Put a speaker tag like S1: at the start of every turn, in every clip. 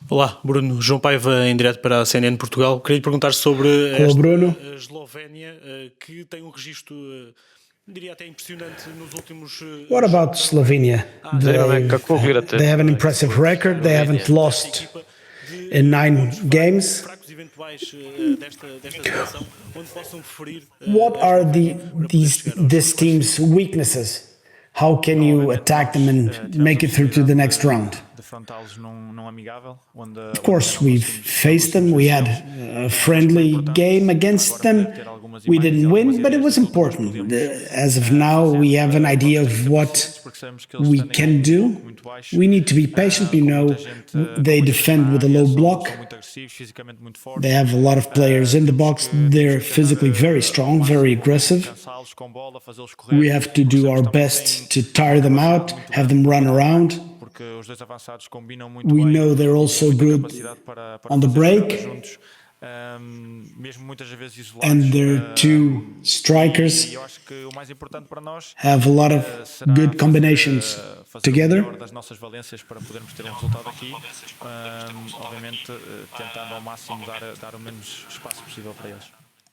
S1: Olá, Bruno. João Paiva em direto para a CNN Portugal. Queria lhe perguntar sobre
S2: Bruno.
S1: a Eslovénia, que tem registro, diria até impressionante nos últimos...
S2: What about Slovenia? They have an impressive record. They haven't lost in 9 games.
S1: Fracos eventuais desta seleção, onde possam referir...
S2: What are this team's weaknesses? How can you attack them and make it through to the next round? Of course, we've faced them. We had a friendly game against them. We didn't win, but it was important. As of now, we have an idea of what we can do. We need to be patient. We know they defend with a low block. They have a lot of players in the box. They're physically very strong, very aggressive. We have to do our best to tire them out, have them run around. We know they're also good on the break. And their two strikers have a lot of good combinations together.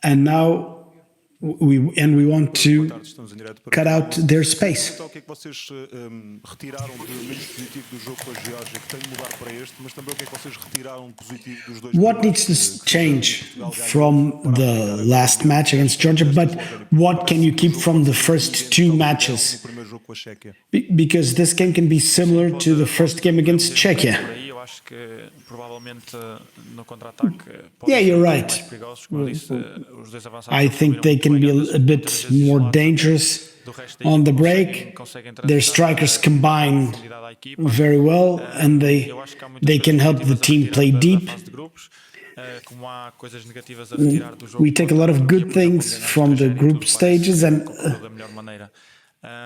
S2: And now we want to cut out their space.
S3: O que é que vocês retiraram de menos positivo do jogo com a Geórgia que tem de mudar para este, mas também o que é que vocês retiraram positivo dos dois?
S2: What needs to change from the last match against Georgia, but what can you keep from the first 2 matches? Because this game can be similar to the first game against Czechia. Yeah, you're right. I think they can be a bit more dangerous on the break. Their strikers combine very well, and they can help the team play deep. We take a lot of good things from the group stages, and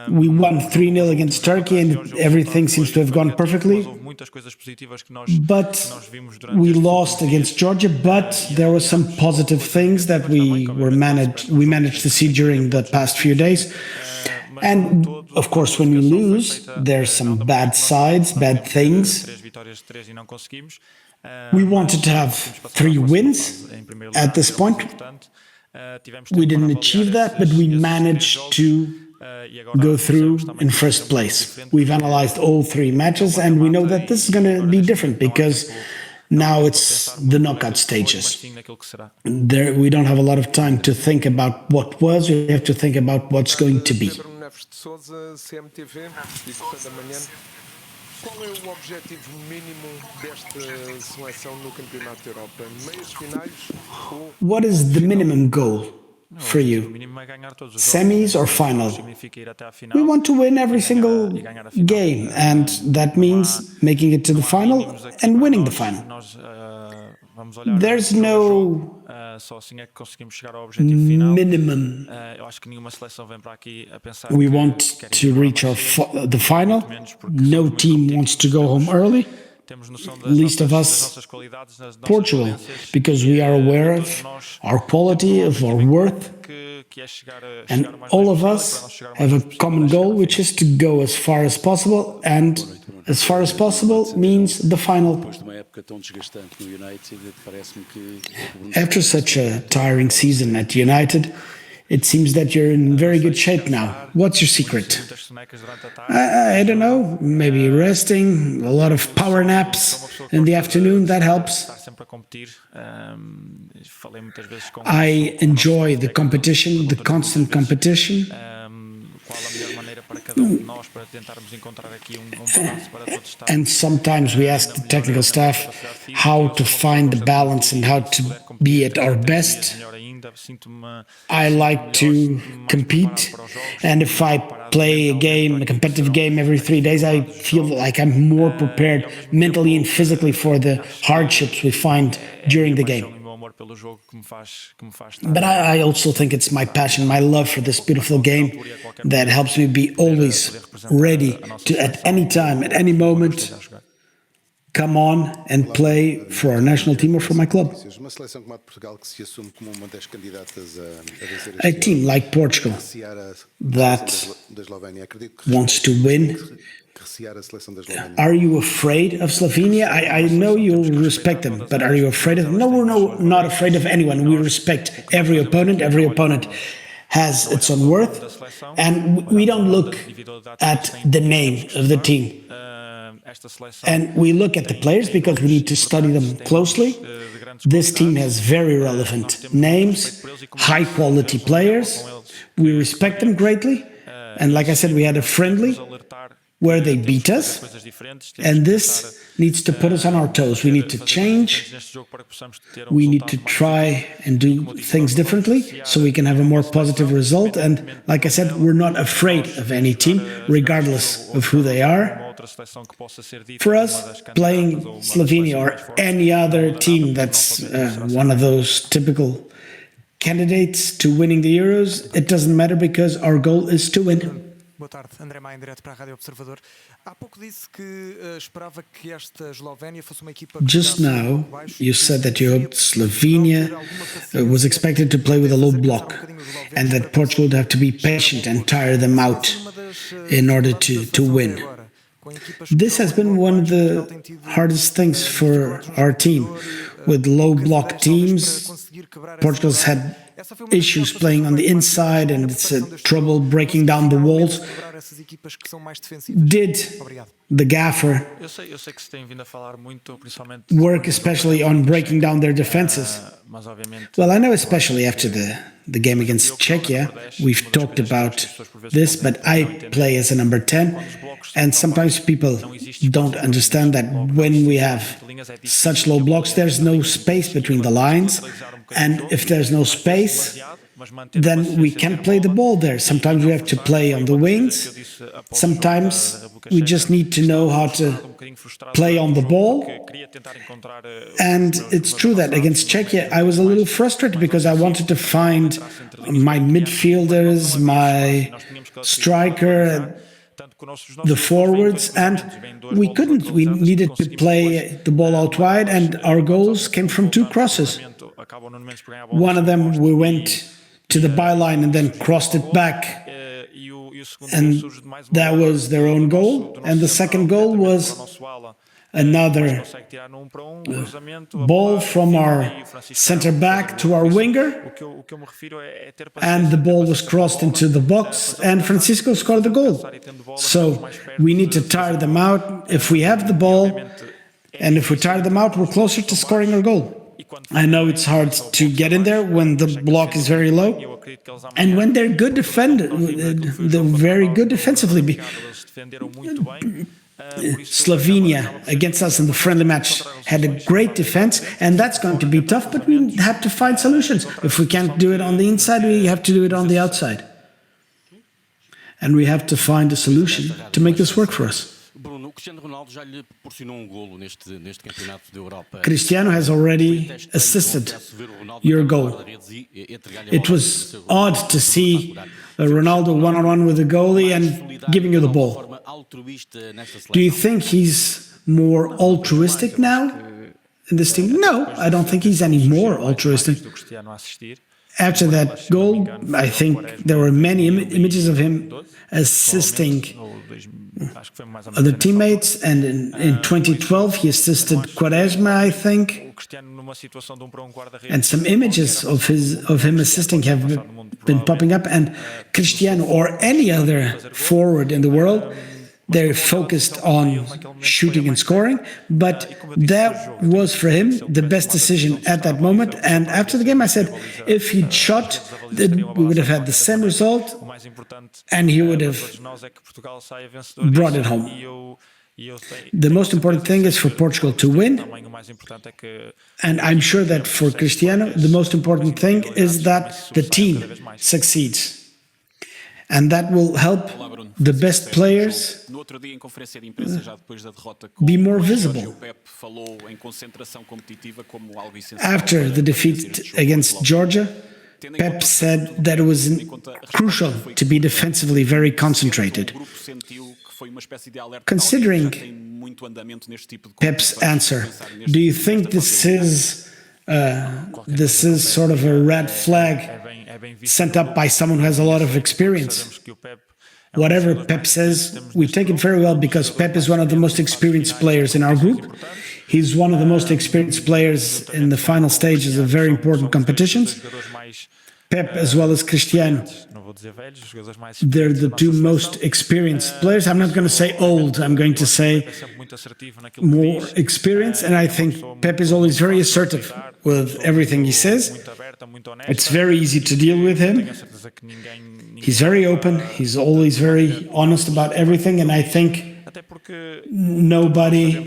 S2: we won 3-0 against Turkey, and everything seems to have gone perfectly. But we lost against Georgia, but there were some positive things that we managed to see during the past few days. And of course, when we lose, there's some bad sides, bad things. We wanted to have 3 wins at this point. We didn't achieve that, but we managed to go through in first place. We've analyzed all 3 matches, and we know that this is going to be different because now it's the knockout stages. We don't have a lot of time to think about what was. We have to think about what's going to be.
S3: Qual é o objetivo mínimo desta seleção no Campeonato da Europa? Meias finais ou...
S2: What is the minimum goal for you? Semis or final? We want to win every single game, and that means making it to the final and winning the final. There's no minimum. We want to reach the final. No team wants to go home early. Least of us, Portugal, because we are aware of our quality, of our worth, and all of us have a common goal, which is to go as far as possible, and as far as possible means the final. After such a tiring season at United, it seems that you're in very good shape now. What's your secret? I don't know. Maybe resting, a lot of power naps in the afternoon, that helps. I enjoy the competition, the constant competition. And sometimes we ask the technical staff how to find the balance and how to be at our best. I like to compete, and if I play a competitive game every 3 days, I feel like I'm more prepared mentally and physically for the hardships we find during the game. But I also think it's my passion, my love for this beautiful game that helps me be always ready to, at any time, at any moment, come on and play for our national team or for my club. A team like Portugal that wants to win. Are you afraid of Slovenia? I know you respect them, but are you afraid of them? No, we're not afraid of anyone. We respect every opponent. Every opponent has its own worth, and we don't look at the name of the team. And we look at the players because we need to study them closely. This team has very relevant names, high-quality players. We respect them greatly. And like I said, we had a friendly where they beat us, and this needs to put us on our toes. We need to change, we need to try and do things differently so we can have a more positive result. And like I said, we're not afraid of any team, regardless of who they are. For us, playing Slovenia or any other team that's one of those typical candidates to winning the Euros, it doesn't matter because our goal is to win.
S4: Boa tarde, André Maia, em direto para a Rádio Observador. Há pouco disse que esperava que esta Eslovénia fosse uma equipa.
S2: Just now, you said that you hoped Slovenia was expected to play with a low block and that Portugal would have to be patient and tire them out in order to win. This has been one of the hardest things for our team. With low block teams, Portugal's had issues playing on the inside and it's trouble breaking down the walls. Did the gaffer work especially on breaking down their defenses? Well, I know especially after the game against Czechia, we've talked about this, but I play as a number 10, and sometimes people don't understand that when we have such low blocks, there's no space between the lines, and if there's no space, then we can't play the ball there. Sometimes we have to play on the wings. Sometimes we just need to know how to play on the ball. And it's true that against Czechia, I was a little frustrated because I wanted to find my midfielders, my striker, the forwards, and we couldn't. We needed to play the ball out wide, and our goals came from two crosses. One of them, we went to the byline and then crossed it back, and that was their own goal. And the second goal was another ball from our center back to our winger, and the ball was crossed into the box, and Francisco scored the goal. So we need to tire them out if we have the ball, and if we tire them out, we're closer to scoring our goal. I know it's hard to get in there when the block is very low, and when they're good they're very good defensively. Slovenia against us in the friendly match had a great defense, and that's going to be tough, but we have to find solutions. If we can't do it on the inside, we have to do it on the outside. And we have to find a solution to make this work for us.
S5: Bruno, Cristiano Ronaldo já lhe proporcionou golo neste campeonato da Europa.
S2: Cristiano has already assisted your goal. It was odd to see Ronaldo one-on-one with the goalie and giving you the ball. Do you think he's more altruistic now in this team? No, I don't think he's any more altruistic. After that goal, I think there were many images of him assisting other teammates, and in 2012 he assisted Quaresma, I think, and some images of him assisting have been popping up. And Cristiano or any other forward in the world, they're focused on shooting and scoring, but that was for him the best decision at that moment. And after the game I said, if he'd shot, we would have had the same result and he would have brought it home. The most important thing is for Portugal to win, and I'm sure that for Cristiano the most important thing is that the team succeeds, and that will help the best players be more visible. After the defeat against Georgia, Pepe said that it was crucial to be defensively very concentrated. Considering Pep's answer. Do you think this is sort of a red flag sent up by someone who has a lot of experience? Whatever Pep says, we take it very well because Pep is one of the most experienced players in our group. He's one of the most experienced players in the final stages of very important competitions. Pep as well as Cristiano, they're the two most experienced players. I'm not going to say old, I'm going to say more experienced, and I think Pep is always very assertive with everything he says. It's very easy to deal with him. He's very open, he's always very honest about everything, and I think nobody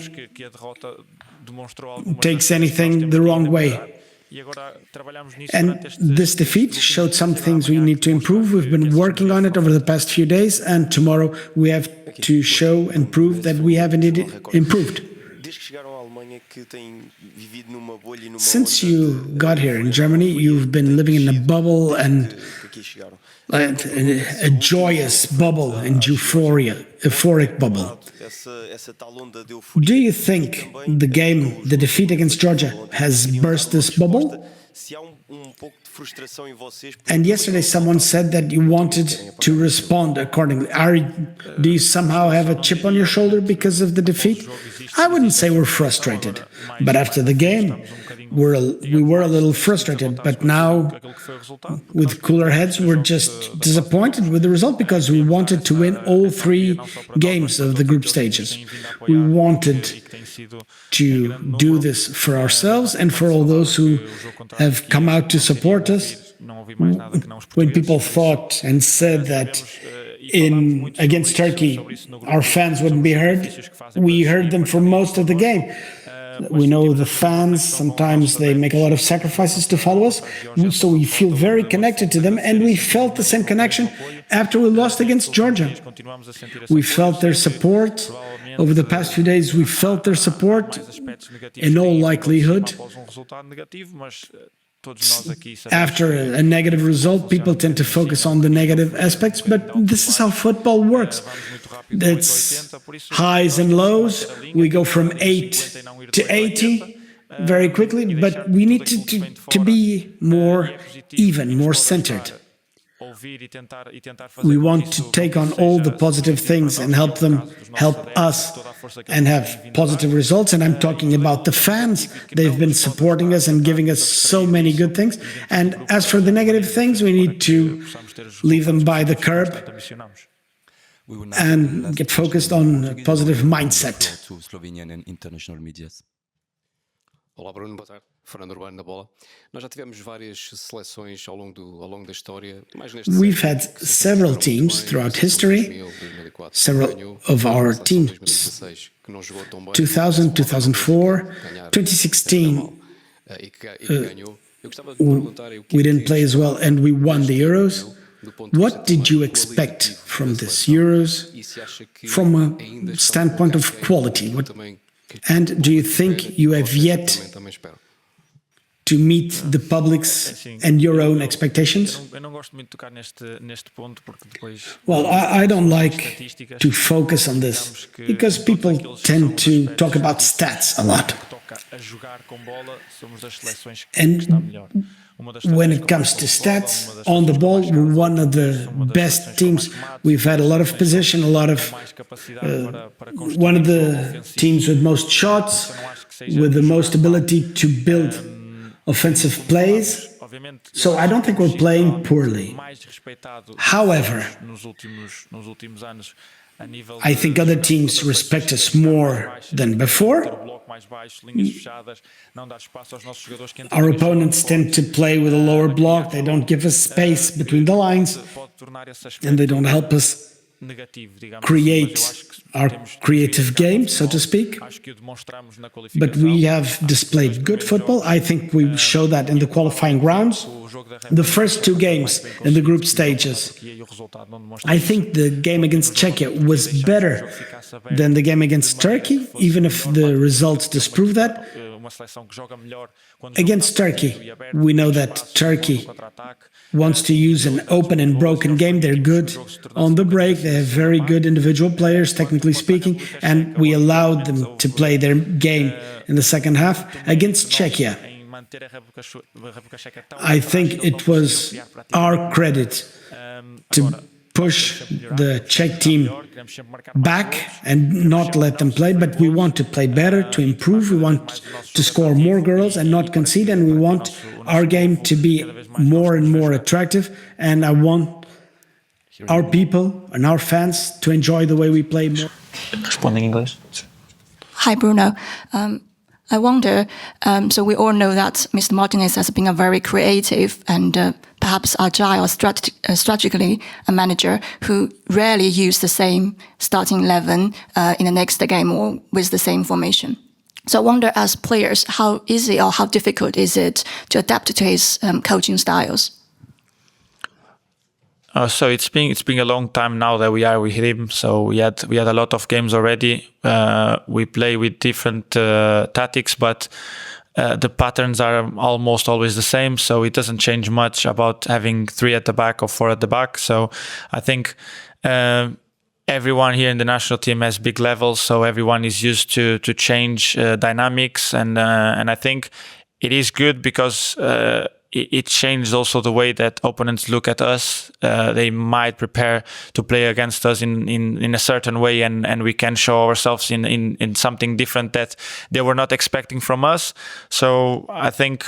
S2: takes anything the wrong way. And this defeat showed some things we need to improve. We've been working on it over the past few days, and tomorrow we have to show and prove that we have indeed improved. Since you got here in Germany, you've been living in a bubble and a joyous bubble and euphoric bubble. Do you think the defeat against Georgia has burst this bubble? And yesterday someone said that you wanted to respond accordingly. Do you somehow have a chip on your shoulder because of the defeat? I wouldn't say we're frustrated, but after the game, we were a little frustrated, but now, with cooler heads, we're just disappointed with the result because we wanted to win all 3 games of the group stages. We wanted to do this for ourselves and for all those who have come out to support us. When people thought and said that against Turkey, our fans wouldn't be heard, we heard them for most of the game. We know the fans, sometimes they make a lot of sacrifices to follow us, so we feel very connected to them, and we felt the same connection after we lost against Georgia. We felt their support. Over the past few days, we felt their support in all likelihood. After a negative result, people tend to focus on the negative aspects, but this is how football works. It's highs and lows. We go from 8 to 80 very quickly, but we need to be more even, more centered. We want to take on all the positive things and help us and have positive results. And I'm talking about the fans. They've been supporting us and giving us so many good things. And as for the negative things, we need to leave them by the curb and get focused on a positive mindset.
S6: Olá Bruno, boa tarde. Fernando Urbano na bola. Nós já tivemos várias seleções ao longo da história.
S2: We've had several teams throughout history, several of our teams, 2000, 2004, 2016, we didn't play as well and we won the Euros. What did you expect from this Euros from a standpoint of quality? And do you think you have yet to meet the public's and your own expectations? Well, I don't like to focus on this because people tend to talk about stats a lot. And when it comes to stats, on the ball, we're one of the best teams. We've had a lot of possession, one of the teams with most shots, with the most ability to build offensive plays. So I don't think we're playing poorly. However, I think other teams respect us more than before. Our opponents tend to play with a lower block. They don't give us space between the lines, and they don't help us create our creative game, so to speak. But we have displayed good football. I think we showed that in the qualifying rounds. The first 2 games in the group stages, I think the game against Czechia was better than the game against Turkey, even if the results disprove that. Against Turkey, we know that Turkey wants to use an open and broken game. They're good on the break. They have very good individual players, technically speaking, and we allowed them to play their game in the second half. Against Czechia, I think it was our credit to push the Czech team back and not let them play, but we want to play better, to improve. We want to score more goals and not concede, and we want our game to be more and more attractive, and I want our people and our fans to enjoy the way we play more.
S7: Responde em inglês.
S8: Hi, Bruno. I wonder, so we all know that Mr. Martinez has been a very creative and perhaps agile or strategically a manager who rarely used the same starting 11 in the next game or with the same formation. So I wonder, as players, how easy or how difficult is it to adapt to his coaching styles?
S7: So it's been a long time now that we are with him. So we had a lot of games already. We play with different tactics, but the patterns are almost always the same. So it doesn't change much about having 3 at the back or 4 at the back. So I think everyone here in the national team has big levels. So everyone is used to change dynamics, and I think it is good because it changed also the way that opponents look at us. They might prepare to play against us in a certain way, and we can show ourselves in something different that they were not expecting from us. So I think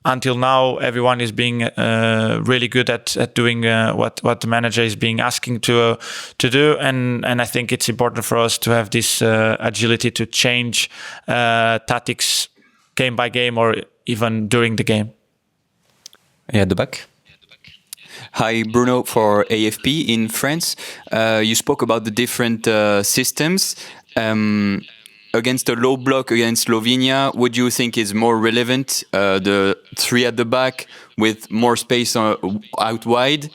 S7: until now, everyone is being really good at doing what the manager is being asking to do, and I think it's important for us to have this agility to change tactics game by game or even during the game.
S9: At the back. Hi, Bruno for AFP in France. You spoke about the different systems. Against a low block against Slovenia, would you think is more relevant? The 3 at the back with more space out wide,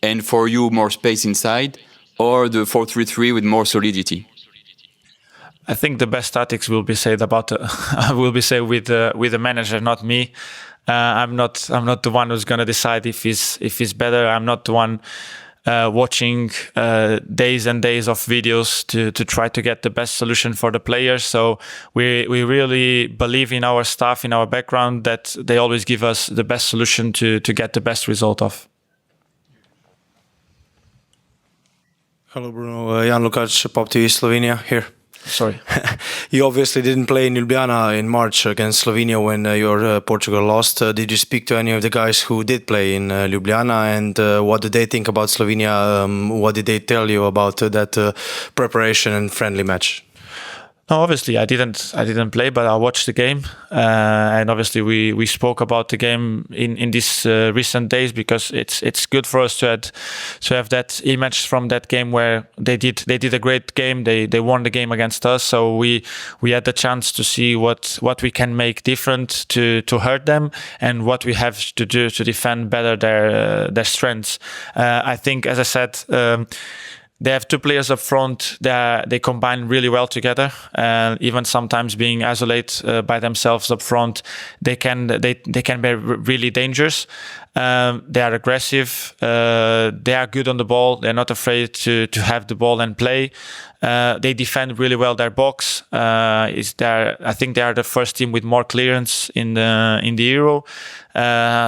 S9: and for you more space inside, or the 4-3-3 with more solidity?
S7: I think the best tactics will be said about with the manager, not me. I'm not the one who's going to decide if he's better. I'm not the one watching days and days of videos to try to get the best solution for the players. So we really believe in our staff, in our background, that they always give us the best solution to get the best result of.
S10: Hello, Bruno. Jan Lukacs, Pop TV Slovenia here.
S7: Sorry.
S10: You obviously didn't play in Ljubljana in March against Slovenia when your Portugal lost. Did you speak to any of the guys who did play in Ljubljana, and what did they think about Slovenia? What did they tell you about that preparation and friendly match?
S7: No, obviously I didn't play, but I watched the game, and obviously we spoke about the game in these recent days, because it's good for us to have that image from that game where they did a great game. They won the game against us, so we had the chance to see what we can make different to hurt them, and what we have to do to defend better their strengths. I think, as I said, they have 2 players up front that they combine really well together. Even sometimes being isolated by themselves up front, they can be really dangerous. They are aggressive. They are good on the ball. They're not afraid to have the ball and play. They defend really well their box. I think they are the first team with more clearance in the Euro.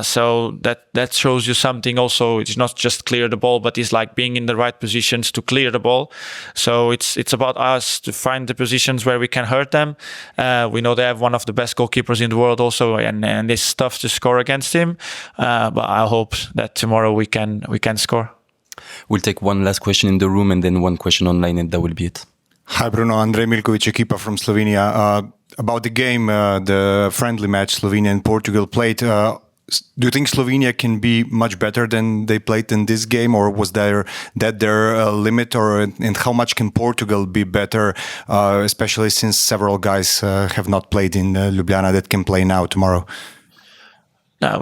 S7: So that shows you something also. It's not just clear the ball, but it's like being in the right positions to clear the ball. So it's about us to find the positions where we can hurt them. We know they have one of the best goalkeepers in the world also, and it's tough to score against him. But I hope that tomorrow we can score.
S9: We'll take one last question in the room and then one question online, and that will be it.
S3: Hi, Bruno. Andrej Milkovic, Equipa from Slovenia. About the game, the friendly match Slovenia and Portugal played, do you think Slovenia can be much better than they played in this game, or was their limit, and how much can Portugal be better, especially since several guys have not played in Ljubljana that can play now tomorrow?
S7: No,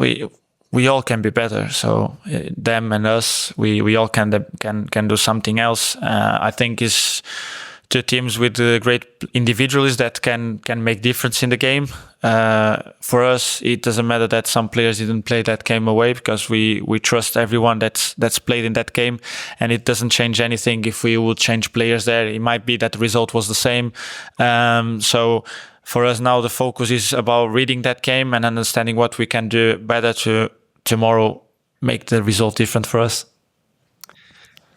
S7: we all can be better. So them and us, we all can do something else. I think it's 2 teams with great individuals that can make difference in the game. For us, it doesn't matter that some players didn't play that game away, because we trust everyone that's played in that game, and it doesn't change anything if we would change players there. It might be that the result was the same. So for us now, the focus is about reading that game and understanding what we can do better to tomorrow make the result different for us.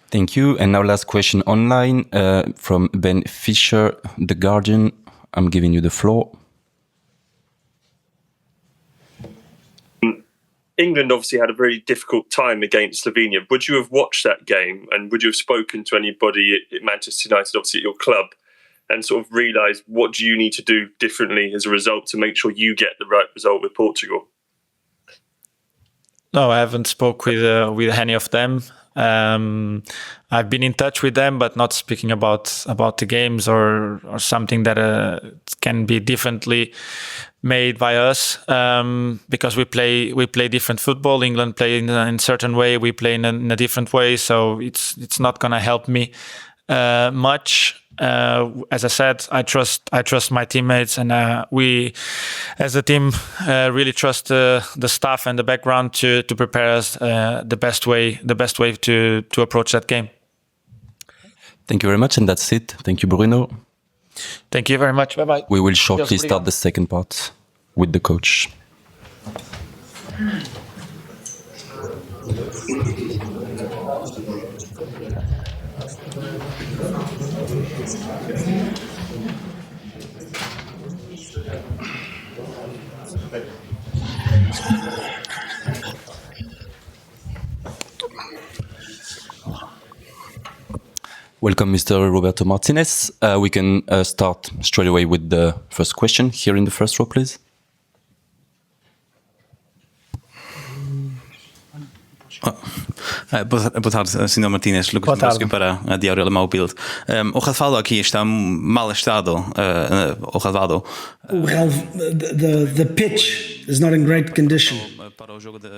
S11: Thank you. And now last question online from Ben Fisher, The Guardian. I'm giving you the floor.
S12: England obviously had a very difficult time against Slovenia. Would you have watched that game, and would you have spoken to anybody at Manchester United, obviously at your club, and sort of realised what do you need to do differently as a result to make sure you get the right result with Portugal?
S7: No, I haven't spoke with any of them. I've been in touch with them, but not speaking about the games or something that can be differently made by us, because we play different football. England play in a certain way, we play in a different way, so it's not gonna help me much. As I said, I trust my teammates, and we, as a team, really trust the staff and the background to prepare us the best way to approach that game.
S11: Thank you very much, and that's it. Thank you, Bruno.
S7: Thank you very much. Bye bye.
S11: We will shortly start the second part with the coach. Welcome, Mr. Roberto Martinez. We can start straight away with the first question. Here in the first row, please.
S13: Boa tarde, Sr. Martínez. Lucas Nebraska para a Diário Alemão Bild. O relvado aqui está mal estado. O relvado.
S2: Well, the pitch is not in great condition.
S13: Para o jogo de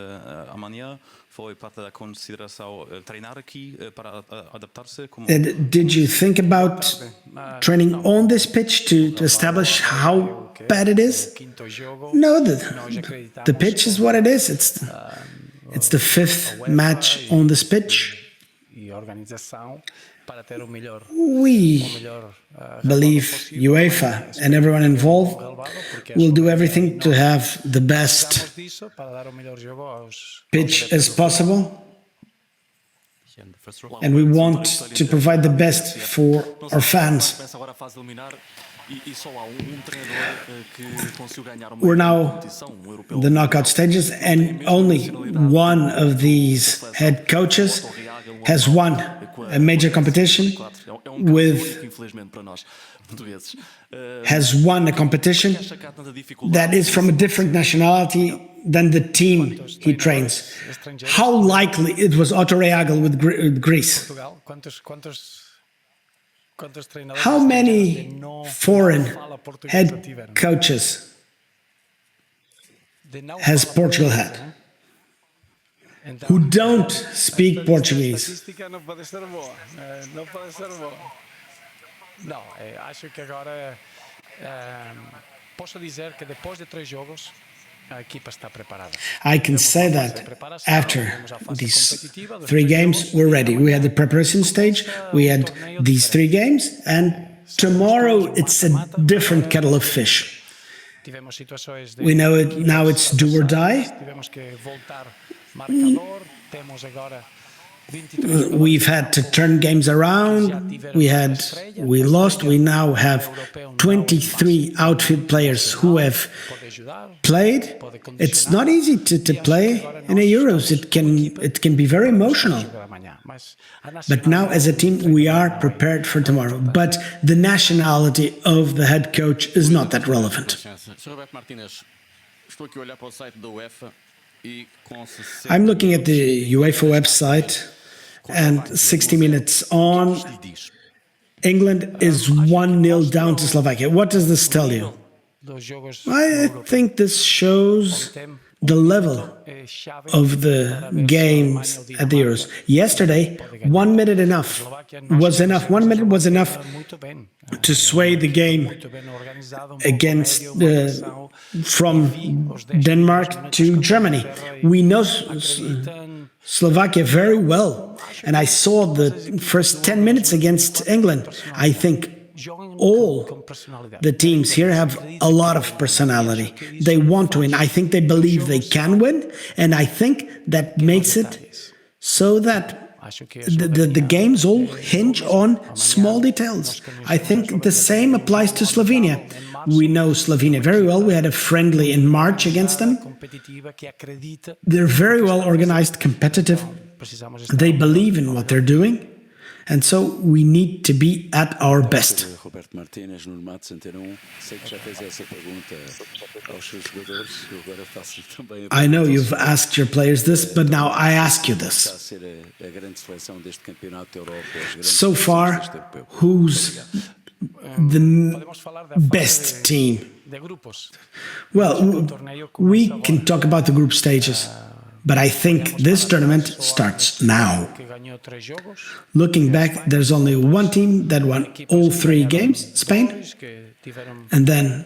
S13: amanhã foi parte da consideração treinar aqui para adaptar-se.
S2: And did you think about training on this pitch to establish how bad it is? No, the pitch is what it is. It's the fifth match on this pitch. We believe UEFA and everyone involved will do everything to have the best pitch as possible. And we want to provide the best for our fans. We're now in the knockout stages, and only one of these head coaches has won a major competition has won a competition that is from a different nationality than the team he trains. How likely it was Otto Reagel with Greece? How many foreign head coaches has Portugal had who don't speak Portuguese?
S14: Não, acho que agora posso dizer que depois de 3 jogos a equipa está preparada.
S2: I can say that after these 3 games, we're ready. We had the preparation stage, we had these 3 games, and tomorrow it's a different kettle of fish. We know it now, it's do or die. We've had to turn games around. We lost. We now have 23 outfield players who have played. It's not easy to play in a Euros. It can be very emotional. But now, as a team, we are prepared for tomorrow. But the nationality of the head coach is not that relevant. I'm looking at the UEFA website, and 60 minutes on, England is 1-0 down to Slovakia. What does this tell you? I think this shows the level of the games at the Euros. Yesterday, 1 minute was enough. 1 minute was enough to sway the game against from Denmark to Germany. We know Slovakia very well, and I saw the first 10 minutes against England. I think all the teams here have a lot of personality. They want to win. I think they believe they can win, and I think that makes it so that the games all hinge on small details. I think the same applies to Slovenia. We know Slovenia very well. We had a friendly in March against them. They're very well organized, competitive. They believe in what they're doing. And so we need to be at our best.
S15: Roberto Martinez, no Mato Centeno, sei que já fez essa pergunta aos seus jogadores, eu agora faço também.
S2: I know you've asked your players this, but now I ask you this. So far, who's the best team? Well, we can talk about the group stages. But I think this tournament starts now. Looking back, there's only one team that won all 3 games, Spain. And then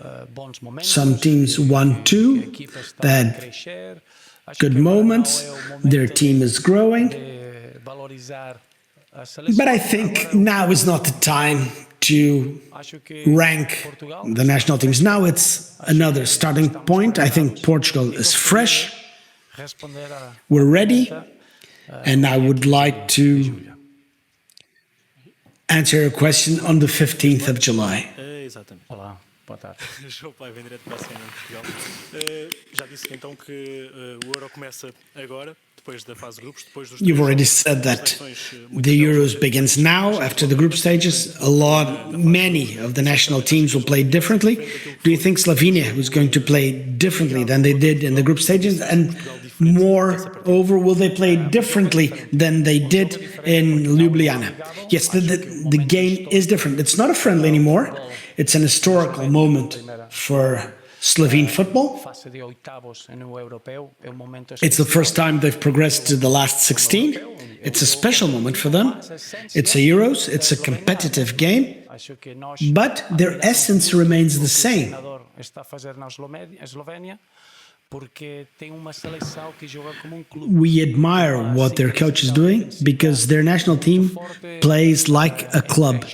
S2: some teams won 2, that had good moments. Their team is growing. But I think now is not the time to rank the national teams. Now it's another starting point. I think Portugal is fresh. We're ready, and I would like to answer your question on the 15th of July.
S1: Olá, boa tarde. João vai vem direto para a semana em Portugal. Já disse então que o Euro começa agora, depois da fase de grupos, depois dos.
S2: You've already said that the Euros begins now after the group stages. Many of the national teams will play differently. Do you think Slovenia is going to play differently than they did in the group stages? And moreover, will they play differently than they did in Ljubljana? Yes, the game is different. It's not a friendly anymore. It's an historical moment for Slovene football. It's the first time they've progressed to the last 16. It's a special moment for them. It's a Euros. It's a competitive game. But their essence remains the same. We admire what their coach is doing because their national team plays like a club.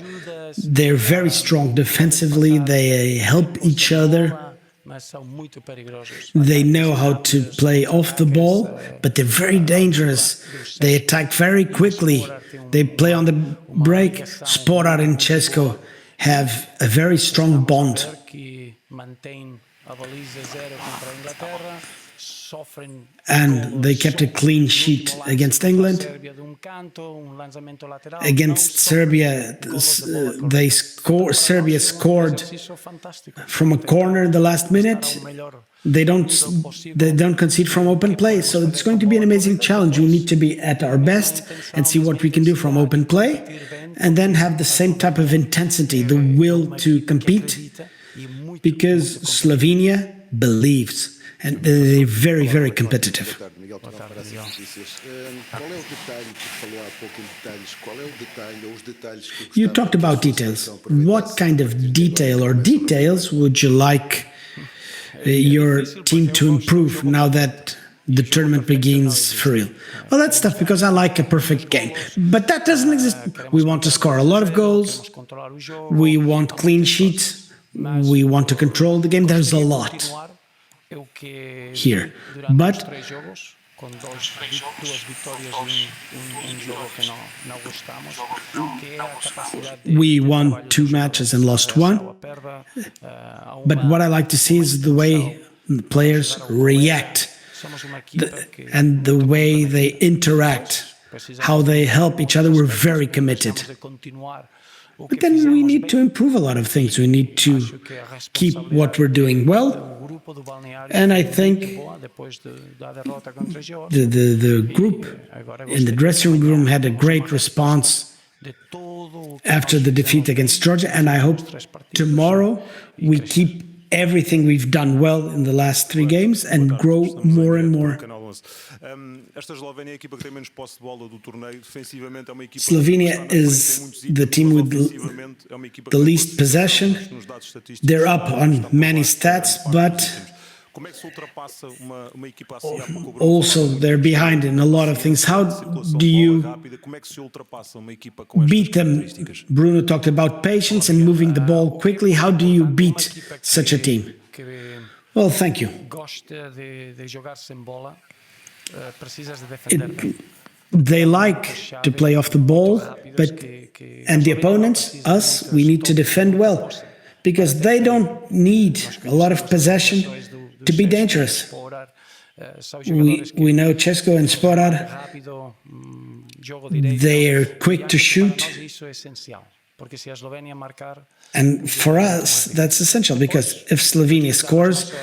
S2: They're very strong defensively. They help each other. They know how to play off the ball, but they're very dangerous. They attack very quickly. They play on the break. Sporar and Cesco have a very strong bond. And they kept a clean sheet against England. Against Serbia, Serbia scored from a corner in the last minute. They don't concede from open play, so it's going to be an amazing challenge. We need to be at our best and see what we can do from open play, and then have the same type of intensity, the will to compete, because Slovenia believes. And they're very, very competitive. You talked about details. What kind of detail or details would you like your team to improve now that the tournament begins for real? Well, that's tough because I like a perfect game. But that doesn't exist. We want to score a lot of goals. We want clean sheets. We want to control the game. There's a lot here, but we won 2 matches and lost 1. But what I like to see is the way the players react and the way they interact, how they help each other. We're very committed. But then we need to improve a lot of things. We need to keep what we're doing well. And I think the group in the dressing room had a great response after the defeat against Georgia. And I hope tomorrow we keep everything we've done well in the last 3 games and grow more and more. Slovenia is the team with the least possession. They're up on many stats, but also they're behind in a lot of things. How do you beat them? Bruno talked about patience and moving the ball quickly. How do you beat such a team? Well, thank you. They like to play off the ball, and the opponents, us, we need to defend well, because they don't need a lot of possession to be dangerous. We know Česko and Sporar, they're quick to shoot. And for us, that's essential, because if Slovenia scores,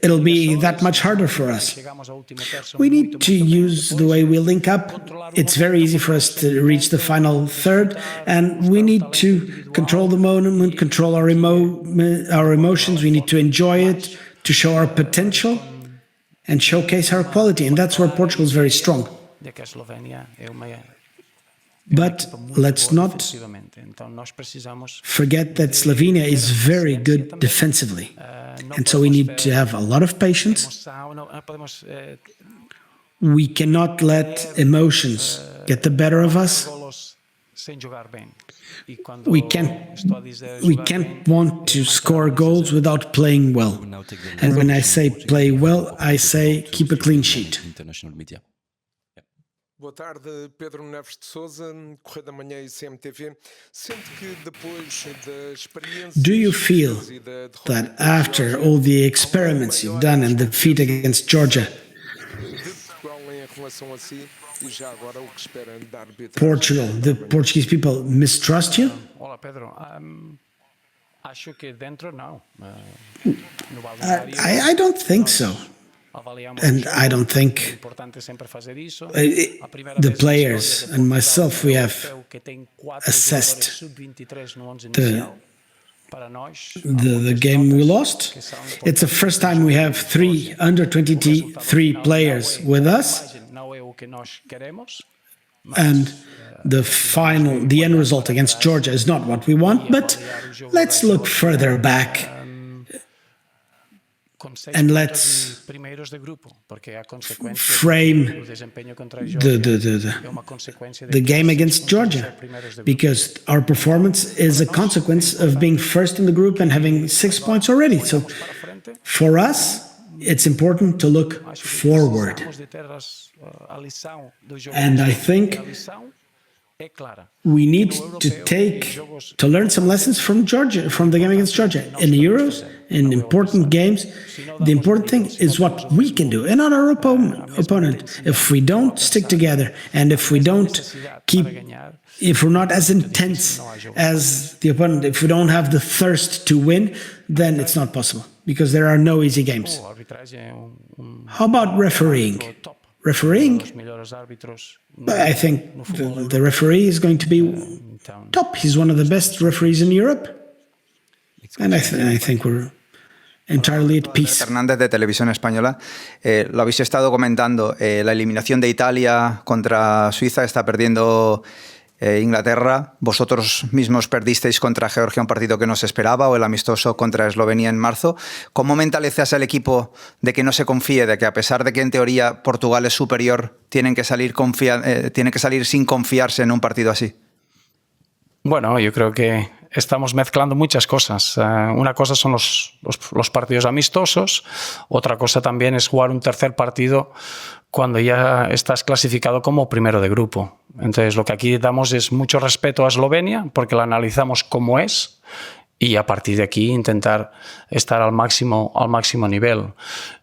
S2: it'll be that much harder for us. We need to use the way we link up. It's very easy for us to reach the final third, and we need to control the moment, control our emotions. We need to enjoy it, to show our potential and showcase our quality. And that's where Portugal is very strong. But let's not forget that Slovenia is very good defensively. And so we need to have a lot of patience. We cannot let emotions get the better of us. We can't want to score goals without playing well. And when I say play well, I say keep a clean sheet.
S16: Boa tarde, Pedro Neves de Sousa, Correio da Manhã e CMTV. Sente que depois da experiência...
S2: Do you feel that after all the experiments you've done and the defeat against Georgia, Portugal, the Portuguese people mistrust you?
S14: Olá, Pedro. Acho que dentro não.
S2: I don't think so. And I don't think the players and myself, we have assessed the game we lost. It's the first time we have 3 under-23 players with us. And the end result against Georgia is not what we want, but let's look further back. And let's frame the game against Georgia, because our performance is a consequence of being first in the group and having 6 points already. So for us, it's important to look forward. And I think we need to learn some lessons from Georgia, from the game against Georgia. In the Euros, in important games, the important thing is what we can do and not our opponent. If we don't stick together, and if we're not as intense as the opponent, if we don't have the thirst to win, then it's not possible, because there are no easy games. How about refereeing? I think the referee is going to be top. He's one of the best referees in Europe. And I think we're entirely at peace.
S17: Fernandes de Televisión Española. Lo habéis estado comentando. La eliminación de Italia contra Suiza, está perdiendo Inglaterra. Vosotros mismos perdisteis contra Georgia un partido que no se esperaba, o el amistoso contra Eslovenia en marzo. ¿Cómo mentalizas al equipo de que no se confíe, de que a pesar de que en teoría Portugal es superior, tienen que salir sin confiarse en un partido así?
S14: Bueno, yo creo que estamos mezclando muchas cosas. Una cosa son los partidos amistosos, otra cosa también es jugar un tercer partido cuando ya estás clasificado como primero de grupo. Entonces, lo que aquí damos es mucho respeto a Eslovenia, porque la analizamos como es, y a partir de aquí intentar estar al máximo nivel.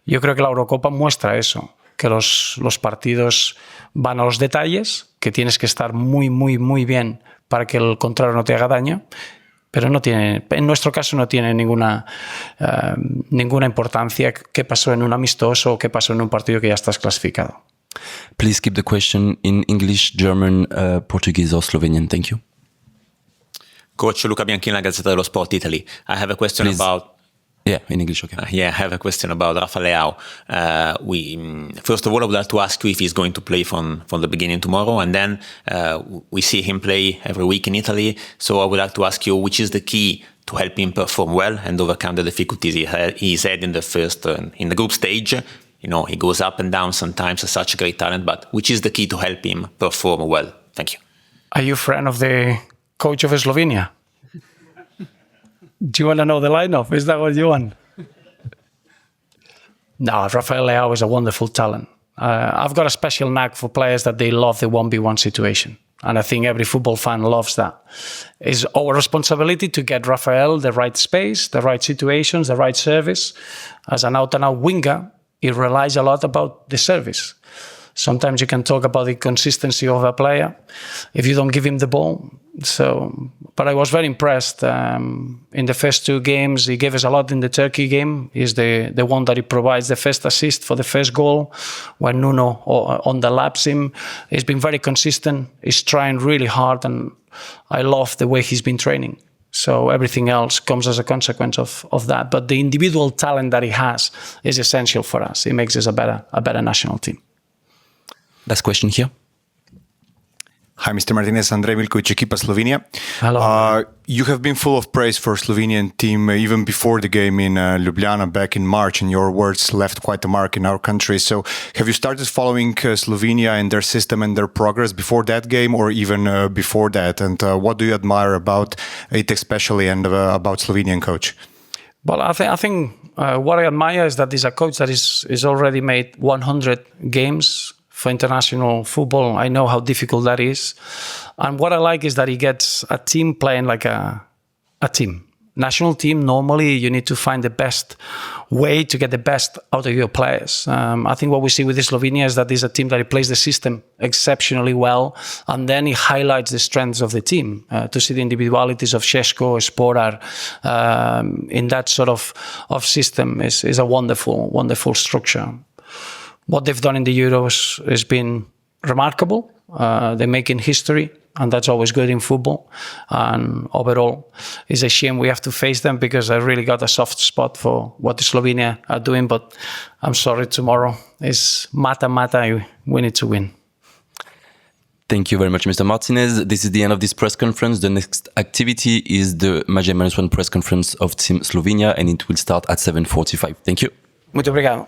S14: Yo creo que la Eurocopa muestra eso, que los partidos van a los detalles, que tienes que estar muy, muy, muy bien para que el contrario no te haga daño, pero en nuestro caso no tiene ninguna importancia qué pasó en un amistoso o qué pasó en un partido que ya estás clasificado.
S11: Please keep the question in English, German, Portuguese or Slovenian. Thank you.
S18: Coach Luca Bianchini, Gazzetta dello Sport, Italy. I have a question about...
S11: Yeah, in English, okay.
S18: I have a question about Rafa Leao. First of all, I would like to ask you if he's going to play from the beginning tomorrow, and then we see him play every week in Italy. So I would like to ask you, which is the key to help him perform well and overcome the difficulties he's had in the group stage? You know, he goes up and down sometimes, such a great talent, but which is the key to help him perform well? Thank you.
S14: Are you a friend of the coach of Slovenia? Do you want to know the lineup? Is that what you want? No, Rafael Leao is a wonderful talent. I've got a special knack for players that they love the 1v1 situation. And I think every football fan loves that. It's our responsibility to get Rafael the right space, the right situations, the right service. As an out-and-out winger, it relies a lot about the service. Sometimes you can talk about the consistency of a player if you don't give him the ball. But I was very impressed. In the first 2 games, he gave us a lot in the Turkey game. He's the one that he provides the first assist for the first goal when Nuno underlaps him. He's been very consistent. He's trying really hard, and I love the way he's been training. So everything else comes as a consequence of that. But the individual talent that he has is essential for us. It makes us a better national team.
S11: Last question here.
S3: Hi, Mr. Martinez. Andrej Milkovic, Equipa Slovenia.
S14: Hello.
S3: You have been full of praise for Slovenian team even before the game in Ljubljana back in March, and your words left quite a mark in our country. So have you started following Slovenia and their system and their progress before that game or even before that? And what do you admire about it especially and about Slovenian coach?
S14: Well, I think what I admire is that he's a coach that is already made 100 games for international football. I know how difficult that is. And what I like is that he gets a team playing like a team. National team, normally you need to find the best way to get the best out of your players. I think what we see with Slovenia is that it's a team that he plays the system exceptionally well, and then he highlights the strengths of the team. To see the individualities of Šeško, Sporar in that sort of system is a wonderful, wonderful structure. What they've done in the Euros has been remarkable. They're making history, and that's always good in football. And overall, it's a shame we have to face them because I really got a soft spot for what Slovenia are doing. But I'm sorry, tomorrow is mata-mata. We need to win.
S11: Thank you very much, Mr. Martinez. This is the end of this press conference. The next activity is the BeanymanSports press conference of Team Slovenia, and it will start at 7:45. Thank you.
S14: Muito obrigado.